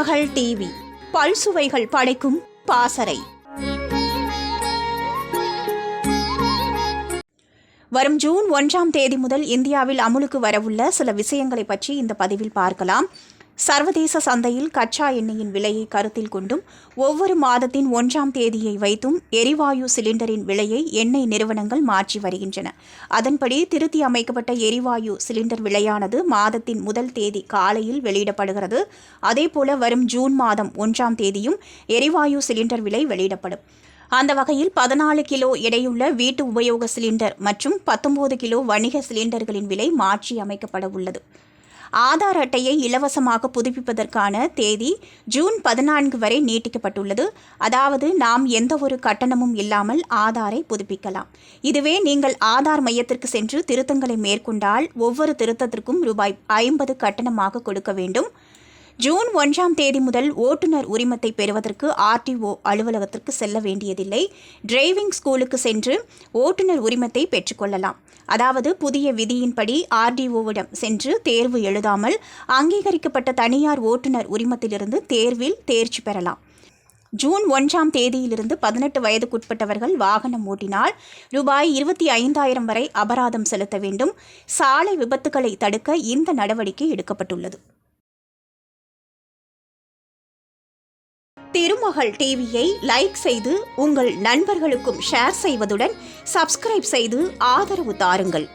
திருமகள் TV பல்சுவைகள் படைக்கும் பாசறை. வரும் ஜூன் 1ஆம் தேதி முதல் இந்தியாவில் அமுலுக்கு வரவுள்ள சில விஷயங்களை பற்றி இந்த பதிவில் பார்க்கலாம். சர்வதேச சந்தையில் கச்சா எண்ணெயின் விலையை கருத்தில் கொண்டும் ஒவ்வொரு மாதத்தின் 1ஆம் தேதியை வைத்தும் எரிவாயு சிலிண்டரின் விலையை எண்ணெய் நிறுவனங்கள் மாற்றி வருகின்றன. அதன்படி திருத்தி அமைக்கப்பட்ட எரிவாயு சிலிண்டர் விலையானது மாதத்தின் முதல் தேதி காலையில் வெளியிடப்படுகிறது. அதேபோல வரும் ஜூன் மாதம் 1ஆம் தேதியும் எரிவாயு சிலிண்டர் விலை வெளியிடப்படும். அந்த வகையில் 14 கிலோ எடையுள்ள வீட்டு உபயோக சிலிண்டர் மற்றும் 19 கிலோ வணிக சிலிண்டர்களின் விலை மாற்றி அமைக்கப்பட உள்ளது. ஆதார் அட்டையை இலவசமாக புதுப்பிப்பதற்கான தேதி ஜூன் 14 வரை நீட்டிக்கப்பட்டுள்ளது. அதாவது நாம் எந்தவொரு கட்டணமும் இல்லாமல் ஆதாரை புதுப்பிக்கலாம். இதுவே நீங்கள் ஆதார் மையத்திற்கு சென்று திருத்தங்களை மேற்கொண்டால் ஒவ்வொரு திருத்தத்திற்கும் ரூபாய் 50 கட்டணமாக கொடுக்க வேண்டும். ஜூன் 1ஆம் தேதி முதல் ஓட்டுநர் உரிமத்தை பெறுவதற்கு RTO அலுவலகத்திற்கு செல்ல வேண்டியதில்லை. டிரைவிங் ஸ்கூலுக்கு சென்று ஓட்டுநர் உரிமத்தை பெற்றுக்கொள்ளலாம். அதாவது புதிய விதியின்படி RDOவிடம் சென்று தேர்வு எழுதாமல் அங்கீகரிக்கப்பட்ட தனியார் ஓட்டுநர் உரிமத்திலிருந்து தேர்வில் தேர்ச்சி பெறலாம். ஜூன் 1ஆம் தேதியிலிருந்து 18 வயதுக்குட்பட்டவர்கள் வாகனம் ஓட்டினால் ரூபாய் 25,000 வரை அபராதம் செலுத்த வேண்டும். சாலை விபத்துக்களை தடுக்க இந்த நடவடிக்கை எடுக்கப்பட்டுள்ளது. திருமகள் டிவியை லைக் செய்து உங்கள் நண்பர்களுக்கும் ஷேர் செய்வதுடன் சப்ஸ்கிரைப் செய்து ஆதரவு தாருங்கள்.